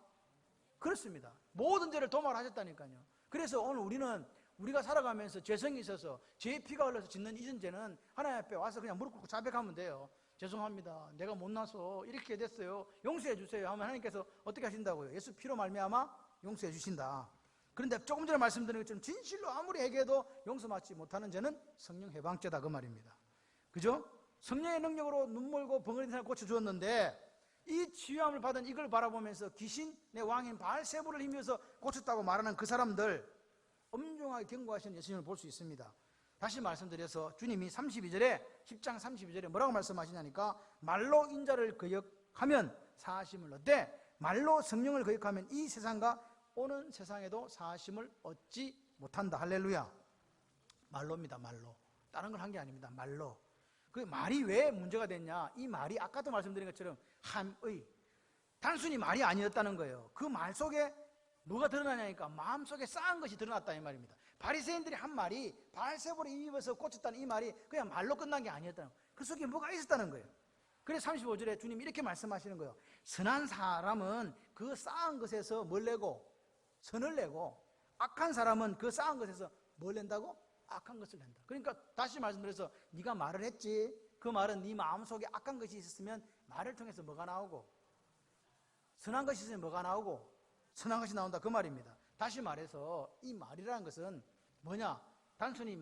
그렇습니다. 모든 죄를 도말하셨다니까요. 그래서 오늘 우리가 살아가면서 죄성이 있어서 죄의 피가 흘러서 짓는 이전 죄는 하나님 앞에 와서 그냥 무릎 꿇고 자백하면 돼요. 죄송합니다. 내가 못나서 이렇게 됐어요. 용서해 주세요 하면 하나님께서 어떻게 하신다고요? 예수 피로 말미암아 용서해 주신다. 그런데 조금 전에 말씀드린 것처럼 진실로 아무리 회개해도 용서받지 못하는 죄는 성령 해방죄다, 그 말입니다. 그죠? 성령의 능력으로 눈물고 벙어리 된 사람을 고쳐주었는데 이 치유함을 받은 이걸 바라보면서 귀신의 왕인 바알세불을 힘입어서 고쳤다고 말하는 그 사람들 엄중하게 경고하시는 예수님을 볼 수 있습니다. 다시 말씀드려서 주님이 10장 32절에 뭐라고 말씀하시냐니까 말로 인자를 거역하면 사하심을 얻되 말로 성령을 거역하면 이 세상과 오는 세상에도 사하심을 얻지 못한다. 할렐루야. 말로입니다. 말로. 다른 걸 한 게 아닙니다. 말로. 그 말이 왜 문제가 됐냐? 이 말이 아까도 말씀드린 것처럼 함의, 단순히 말이 아니었다는 거예요. 그 말 속에 뭐가 드러나냐니까 마음속에 쌓은 것이 드러났다, 이 말입니다. 바리새인들이 한 말이 바알세불에 힘입어서 고쳤다는 이 말이 그냥 말로 끝난 게 아니었다는 거예요. 그 속에 뭐가 있었다는 거예요. 그래서 35절에 주님이 이렇게 말씀하시는 거예요. 선한 사람은 그 쌓은 것에서 뭘 내고? 선을 내고, 악한 사람은 그 쌓은 것에서 뭘 낸다고? 악한 것을 낸다. 그러니까 다시 말씀드려서 네가 말을 했지, 그 말은 네 마음속에 악한 것이 있었으면 말을 통해서 뭐가 나오고, 선한 것이 있으면 뭐가 나오고, 선한 것이 나온다, 그 말입니다. 다시 말해서 이 말이라는 것은 뭐냐? 단순히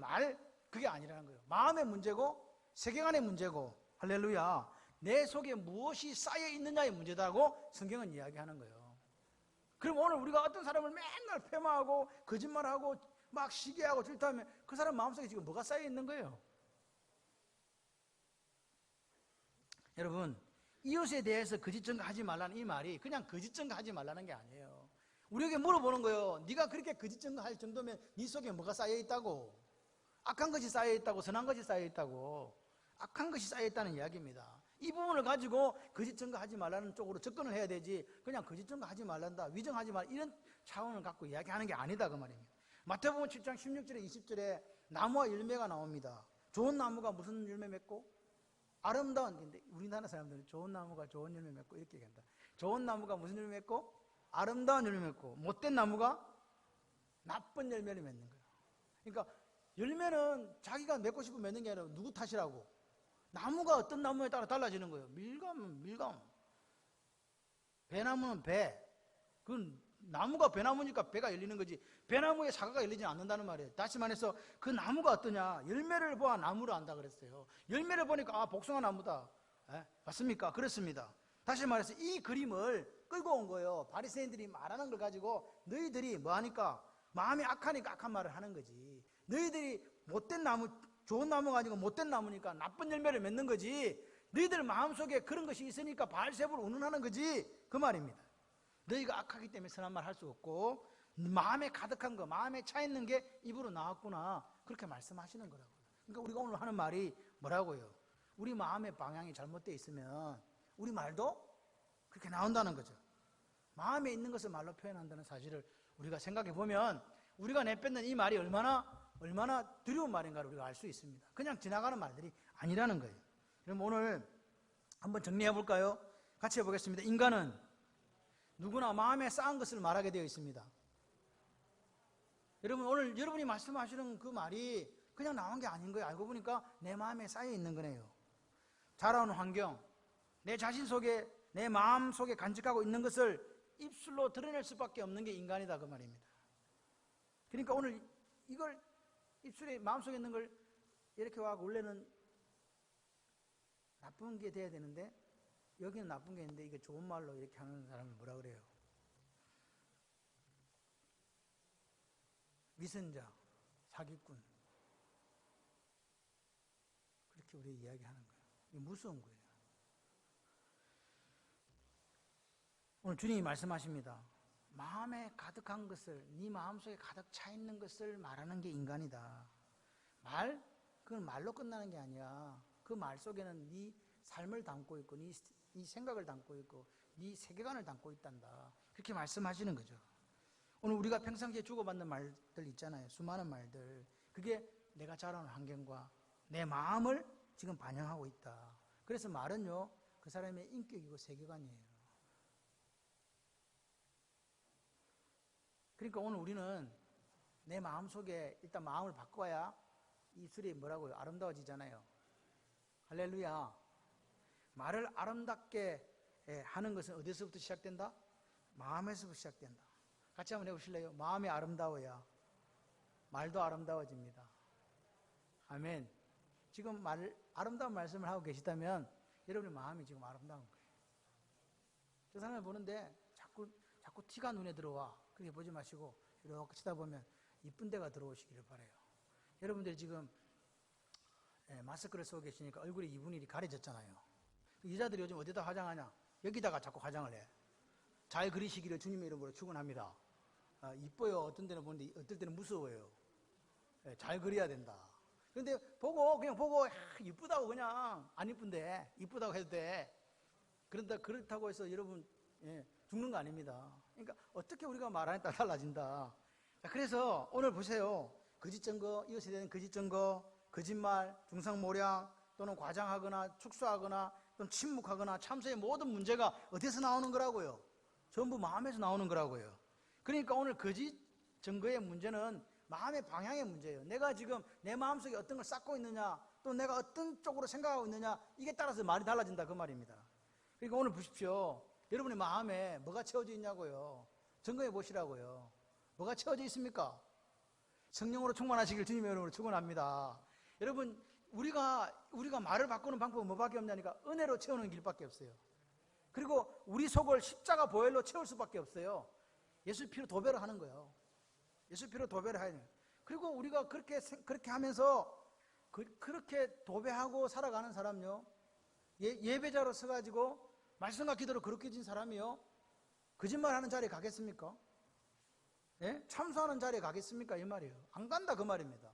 그게 아니라는 거예요. 마음의 문제고 세계관의 문제고, 할렐루야, 내 속에 무엇이 쌓여 있느냐의 문제다고 성경은 이야기하는 거예요. 그럼 오늘 우리가 어떤 사람을 맨날 폐마하고 거짓말하고 막 시기하고 질투하면 그 사람 마음속에 지금 뭐가 쌓여 있는 거예요? 여러분, 이웃에 대해서 거짓 증거하지 말라는 이 말이 그냥 거짓 증거하지 말라는 게 아니에요. 우리에게 물어보는 거예요. 네가 그렇게 거짓 증거할 정도면 네 속에 뭐가 쌓여 있다고? 악한 것이 쌓여 있다고? 선한 것이 쌓여 있다고? 악한 것이 쌓여 있다는 이야기입니다. 이 부분을 가지고 거짓 증거하지 말라는 쪽으로 접근을 해야 되지, 그냥 거짓 증거하지 말란다, 위정하지 말라, 이런 차원을 갖고 이야기하는 게 아니다, 그 말입니다. 마태복음 7장 16절에 20절에 나무와 열매가 나옵니다. 좋은 나무가 무슨 열매 맺고? 아름다운, 근데 우리나라 사람들은 좋은 나무가 좋은 열매 맺고 이렇게 얘기한다. 좋은 나무가 무슨 열매 맺고? 아름다운 열매 맺고, 못된 나무가 나쁜 열매를 맺는 거예요. 그러니까 열매는 자기가 맺고 싶으면 맺는 게 아니라 누구 탓이라고. 나무가 어떤 나무에 따라 달라지는 거예요. 밀감은 밀감, 배나무는 배. 그건 나무가 배나무니까 배가 열리는 거지, 배나무에 사과가 열리지 않는다는 말이에요. 다시 말해서 그 나무가 어떠냐, 열매를 보아 나무를 안다 그랬어요. 열매를 보니까 복숭아 나무다. 맞습니까? 그렇습니다. 다시 말해서 이 그림을 끌고 온 거예요. 바리새인들이 말하는 걸 가지고 너희들이 뭐하니까, 마음이 악하니까 악한 말을 하는 거지. 너희들이 못된 나무, 좋은 나무가 아니고 못된 나무니까 나쁜 열매를 맺는 거지. 너희들 마음속에 그런 것이 있으니까 바알세불을 운운하는 거지, 그 말입니다. 너희가 악하기 때문에 선한 말 할 수 없고, 마음에 가득한 거, 마음에 차 있는 게 입으로 나왔구나, 그렇게 말씀하시는 거라고요. 그러니까 우리가 오늘 하는 말이 뭐라고요? 우리 마음의 방향이 잘못되어 있으면 우리 말도 그렇게 나온다는 거죠. 마음에 있는 것을 말로 표현한다는 사실을 우리가 생각해 보면 우리가 내뱉는 이 말이 얼마나 두려운 말인가를 우리가 알 수 있습니다. 그냥 지나가는 말들이 아니라는 거예요. 그럼 오늘 한번 정리해 볼까요? 같이 해보겠습니다. 인간은 누구나 마음에 쌓은 것을 말하게 되어 있습니다. 여러분, 오늘 여러분이 말씀하시는 그 말이 그냥 나온 게 아닌 거예요. 알고 보니까 내 마음에 쌓여 있는 거네요. 자라온 환경, 내 자신 속에, 내 마음 속에 간직하고 있는 것을 입술로 드러낼 수밖에 없는 게 인간이다, 그 말입니다. 그러니까 오늘 이걸 입술에, 마음속에 있는 걸 이렇게 와서 원래는 나쁜 게 돼야 되는데 여기는 나쁜 게 있는데 이게 좋은 말로 이렇게 하는 사람을 뭐라 그래요? 위선자, 사기꾼, 그렇게 우리 이야기하는 거예요. 이게 무서운 거예요. 오늘 주님이 말씀하십니다. 마음에 가득한 것을, 네 마음속에 가득 차 있는 것을 말하는 게 인간이다. 그건 말로 끝나는 게 아니야. 그 말 속에는 네 삶을 담고 있고, 네 생각을 담고 있고, 네 세계관을 담고 있단다. 그렇게 말씀하시는 거죠. 오늘 우리가 평상시에 주고받는 말들 있잖아요. 수많은 말들. 그게 내가 자라는 환경과 내 마음을 지금 반영하고 있다. 그래서 말은요, 그 사람의 인격이고 세계관이에요. 그러니까 오늘 우리는 내 마음 속에 일단 마음을 바꿔야 입술이 뭐라고요? 아름다워지잖아요. 할렐루야. 말을 아름답게 하는 것은 어디서부터 시작된다? 마음에서부터 시작된다. 같이 한번 해보실래요? 마음이 아름다워야 말도 아름다워집니다. 아멘. 지금 아름다운 말씀을 하고 계시다면 여러분의 마음이 지금 아름다운 거예요. 저 사람을 보는데 자꾸 티가 눈에 들어와. 그렇게 보지 마시고 이렇게 치다 보면 이쁜 데가 들어오시기를 바라요. 여러분들이 지금 마스크를 쓰고 계시니까 얼굴이 이분이 가려졌잖아요. 여자들이 요즘 어디다 화장하냐? 여기다가 자꾸 화장을 해. 잘 그리시기를 주님의 이름으로 축원합니다. 이뻐요. 어떤 데는 보는데 어떨 때는 무서워요. 잘 그려야 된다. 그런데 그냥 보고 이쁘다고, 그냥 안 이쁜데 이쁘다고 해도 돼. 그렇다고 해서 여러분 죽는 거 아닙니다. 그러니까 어떻게 우리가 말하느냐에 따라 달라진다. 자, 그래서 오늘 보세요. 거짓 증거, 이것에 대한 거짓 증거, 거짓말, 중상모략, 또는 과장하거나 축소하거나 또는 침묵하거나 참소의 모든 문제가 어디서 나오는 거라고요? 전부 마음에서 나오는 거라고요. 그러니까 오늘 거짓 증거의 문제는 마음의 방향의 문제예요. 내가 지금 내 마음속에 어떤 걸 쌓고 있느냐, 또 내가 어떤 쪽으로 생각하고 있느냐, 이게 따라서 말이 달라진다, 그 말입니다. 그러니까 오늘 보십시오. 여러분의 마음에 뭐가 채워져 있냐고요. 점검해 보시라고요. 뭐가 채워져 있습니까? 성령으로 충만하시길 주님의 이름으로 축원합니다. 여러분, 우리가 말을 바꾸는 방법은 뭐밖에 없냐니까 은혜로 채우는 길밖에 없어요. 그리고 우리 속을 십자가 보혈로 채울 수밖에 없어요. 예수 피로 도배를 하는 거예요. 예수 피로 도배를 해야 돼요. 그리고 우리가 그렇게 하면서 그렇게 도배하고 살아가는 사람요, 예배자로 서가지고 말씀과 기도로 그렇게 진 사람이요, 거짓말하는 자리에 가겠습니까? 예? 참소하는 자리에 가겠습니까? 이 말이에요. 안 간다, 그 말입니다.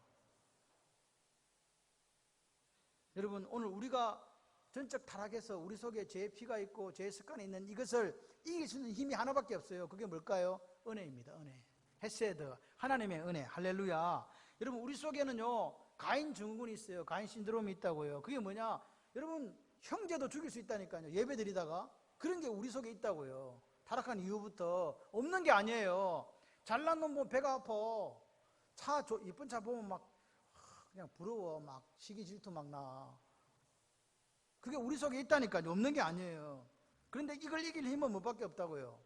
여러분, 오늘 우리가 전적 타락해서 우리 속에 죄의 피가 있고 죄의 습관이 있는 이것을 이길 수 있는 힘이 하나밖에 없어요. 그게 뭘까요? 은혜입니다. 은혜. 헤세드, 하나님의 은혜. 할렐루야. 여러분, 우리 속에는요, 가인 증후군이 있어요. 가인 신드롬이 있다고요. 그게 뭐냐? 여러분, 형제도 죽일 수 있다니까요. 예배 드리다가. 그런 게 우리 속에 있다고요. 타락한 이후부터. 없는 게 아니에요. 잘난 놈 보면 배가 아파. 이쁜 차 보면 막 그냥 부러워. 막 시기 질투 막 나. 그게 우리 속에 있다니까요. 없는 게 아니에요. 그런데 이걸 이길 힘은 뭐밖에 없다고요?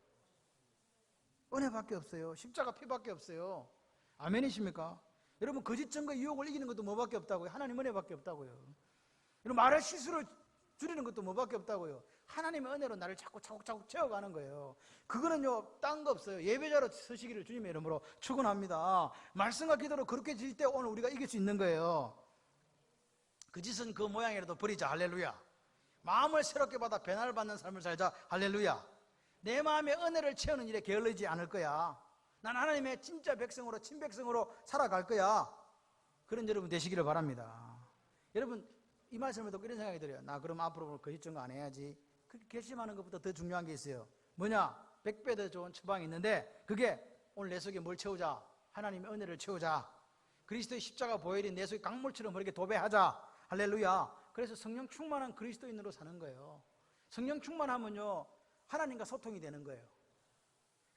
은혜밖에 없어요. 십자가 피밖에 없어요. 아멘이십니까? 여러분, 거짓 증거 유혹을 이기는 것도 뭐밖에 없다고요? 하나님 은혜밖에 없다고요. 여러분, 말의 실수를 줄이는 것도 뭐밖에 없다고요? 하나님의 은혜로 나를 자꾸 차곡차곡 채워가는 거예요. 그거는요, 딴 거 없어요. 예배자로 서시기를 주님의 이름으로 축원합니다. 말씀과 기도로 그렇게 질 때 오늘 우리가 이길 수 있는 거예요. 그 짓은 그 모양이라도 버리자. 할렐루야. 마음을 새롭게 받아 변화를 받는 삶을 살자. 할렐루야. 내 마음의 은혜를 채우는 일에 게을르지 않을 거야. 난 하나님의 진짜 백성으로, 친백성으로 살아갈 거야. 그런 여러분 되시기를 바랍니다. 여러분, 이 말씀을 듣고 이런 생각이 들어요. 나 그럼 앞으로 거짓 증거 안 해야지. 그렇게 결심하는 것보다 더 중요한 게 있어요. 뭐냐? 100배 더 좋은 처방이 있는데, 그게 오늘 내 속에 뭘 채우자? 하나님의 은혜를 채우자. 그리스도의 십자가 보혈이 내 속에 강물처럼 그렇게 도배하자. 할렐루야. 그래서 성령 충만한 그리스도인으로 사는 거예요. 성령 충만하면요, 하나님과 소통이 되는 거예요.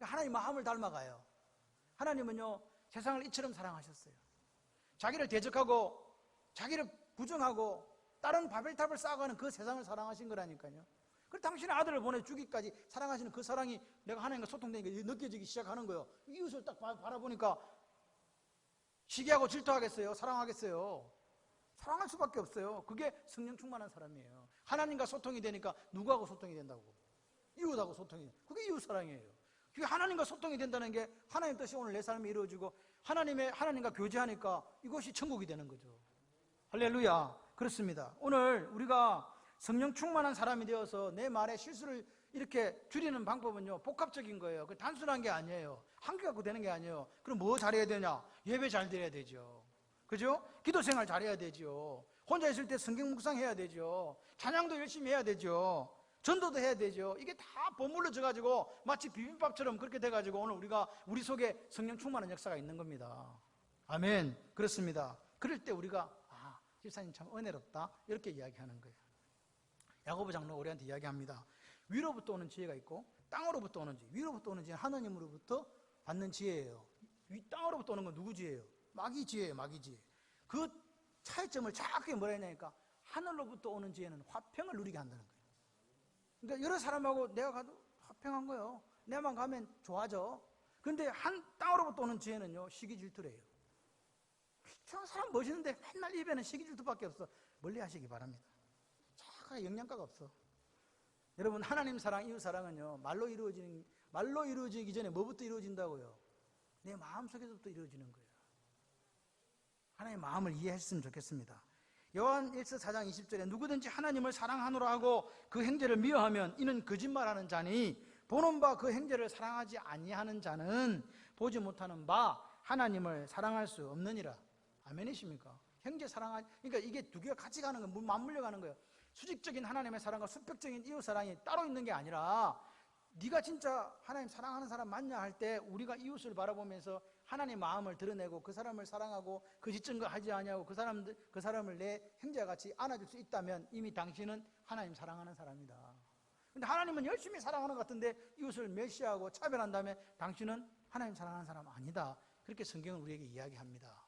하나님 마음을 닮아가요. 하나님은요, 세상을 이처럼 사랑하셨어요. 자기를 대적하고 자기를 부정하고 다른 바벨탑을 쌓아가는 그 세상을 사랑하신 거라니까요. 그래서 당신의 아들을 보내주기까지 사랑하시는 그 사랑이 내가 하나님과 소통되니까 느껴지기 시작하는 거예요. 이웃을 딱 바라보니까 시기하고 질투하겠어요? 사랑하겠어요? 사랑할 수밖에 없어요. 그게 성령 충만한 사람이에요. 하나님과 소통이 되니까 누구하고 소통이 된다고? 이웃하고 소통이. 그게 이웃 사랑이에요. 그게 하나님과 소통이 된다는 게 하나님 뜻이 오늘 내 삶에 이루어지고 하나님과 교제하니까 이것이 천국이 되는 거죠. 할렐루야. 그렇습니다. 오늘 우리가 성령 충만한 사람이 되어서 내 말에 실수를 이렇게 줄이는 방법은요, 복합적인 거예요. 그 단순한 게 아니에요. 한 개 갖고 되는 게 아니에요. 그럼 뭐 잘해야 되냐? 예배 잘 드려야 되죠. 그죠? 기도 생활 잘해야 되죠. 혼자 있을 때 성경 묵상해야 되죠. 찬양도 열심히 해야 되죠. 전도도 해야 되죠. 이게 다 버물러져 가지고 마치 비빔밥처럼 그렇게 돼 가지고 오늘 우리가 우리 속에 성령 충만한 역사가 있는 겁니다. 아멘. 그렇습니다. 그럴 때 우리가 집사님 참 은혜롭다 이렇게 이야기하는 거예요. 야고보 장로가 우리한테 이야기합니다. 위로부터 오는 지혜가 있고 땅으로부터 오는 지혜. 위로부터 오는 지혜는 하나님으로부터 받는 지혜예요. 땅으로부터 오는 건 누구 지혜예요? 마귀 지혜예요. 마귀 지혜. 그 차이점을 정확하게 뭐라 했냐니까 하늘로부터 오는 지혜는 화평을 누리게 한다는 거예요. 그러니까 여러 사람하고 내가 가도 화평한 거예요. 내만 가면 좋아져. 그런데 땅으로부터 오는 지혜는요, 시기 질투래요. 저 사람 멋있는데 맨날 입에는 시기 질투밖에 없어. 멀리 하시기 바랍니다. 자가 영양가가 없어. 여러분, 하나님 사랑, 이웃 사랑은요, 말로 이루어지기 전에 뭐부터 이루어진다고요? 내 마음속에서부터 이루어지는 거예요. 하나님의 마음을 이해했으면 좋겠습니다. 요한 1서 4장 20절에 누구든지 하나님을 사랑하노라 하고 그 행제를 미워하면 이는 거짓말하는 자니 보는 바 그 행제를 사랑하지 아니하는 자는 보지 못하는 바 하나님을 사랑할 수 없느니라. 아멘이십니까? 형제 사랑하지, 그러니까 이게 두 개가 같이 가는 거예요. 맞물려 가는 거예요. 수직적인 하나님의 사랑과 수평적인 이웃 사랑이 따로 있는 게 아니라 네가 진짜 하나님 사랑하는 사람 맞냐 할 때 우리가 이웃을 바라보면서 하나님 마음을 드러내고 그 사람을 사랑하고 거짓 거 하지 아니하고 그 사람을 내 형제와 같이 안아줄 수 있다면 이미 당신은 하나님 사랑하는 사람이다. 근데 하나님은 열심히 사랑하는 것 같은데 이웃을 멸시하고 차별한 다음에 당신은 하나님 사랑하는 사람 아니다. 그렇게 성경은 우리에게 이야기합니다.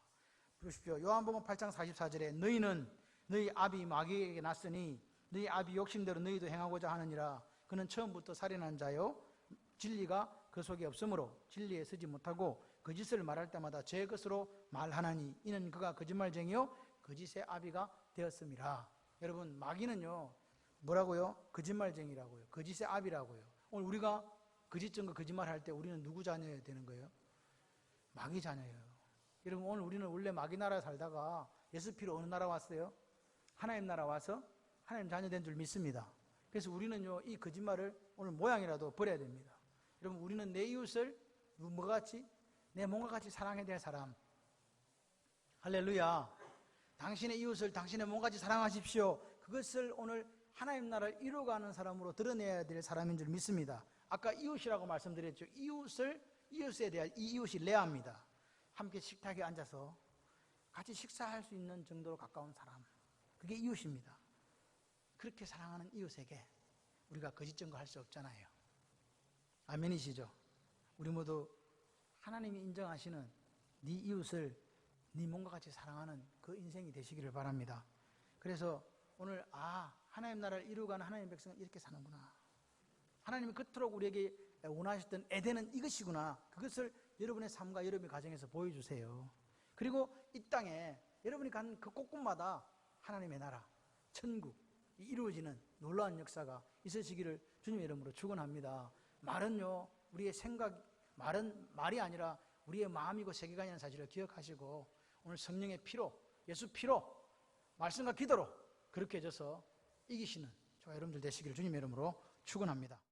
보십시오. 요한복음 8장 44절에 너희는 너희 아비 마귀에게 났으니 너희 아비 욕심대로 너희도 행하고자 하느니라. 그는 처음부터 살인한 자요 진리가 그 속에 없으므로 진리에 서지 못하고 거짓을 말할 때마다 제 것으로 말하나니 이는 그가 거짓말쟁이요 거짓의 아비가 되었음이라. 여러분, 마귀는요 뭐라고요? 거짓말쟁이라고요. 거짓의 아비라고요. 오늘 우리가 거짓 증거 거짓말 할 때 우리는 누구 자녀여야 되는 거예요? 마귀 자녀예요. 여러분, 오늘 우리는 원래 마귀 나라에 살다가 예수 피로 어느 나라 왔어요? 하나님 나라 와서 하나님 자녀 된 줄 믿습니다. 그래서 우리는요 이 거짓말을 오늘 모양이라도 버려야 됩니다. 여러분, 우리는 내 이웃을 뭐가 같이? 내 몸과 같이 사랑해야 될 사람. 할렐루야. 당신의 이웃을 당신의 몸과 같이 사랑하십시오. 그것을 오늘 하나님 나라를 이루어가는 사람으로 드러내야 될 사람인 줄 믿습니다. 아까 이웃이라고 말씀드렸죠. 이웃을 이웃에 대한 이 이웃이 레아입니다. 함께 식탁에 앉아서 같이 식사할 수 있는 정도로 가까운 사람, 그게 이웃입니다. 그렇게 사랑하는 이웃에게 우리가 거짓 증거할 수 없잖아요. 아멘이시죠? 우리 모두 하나님이 인정하시는 네 이웃을 네 몸과 같이 사랑하는 그 인생이 되시기를 바랍니다. 그래서 오늘 하나님 나라를 이루어가는 하나님의 백성은 이렇게 사는구나. 하나님이 그토록 우리에게 원하셨던 에덴은 이것이구나. 그것을 여러분의 삶과 여러분의 가정에서 보여주세요. 그리고 이 땅에 여러분이 간 그 곳곳마다 하나님의 나라, 천국 이루어지는 놀라운 역사가 있으시기를 주님의 이름으로 축원합니다. 말은요, 우리의 생각, 말이 아니라 우리의 마음이고 세계관이라는 사실을 기억하시고 오늘 성령의 피로, 예수 피로, 말씀과 기도로 그렇게 해줘서 이기시는 저와 여러분들 되시기를 주님의 이름으로 축원합니다.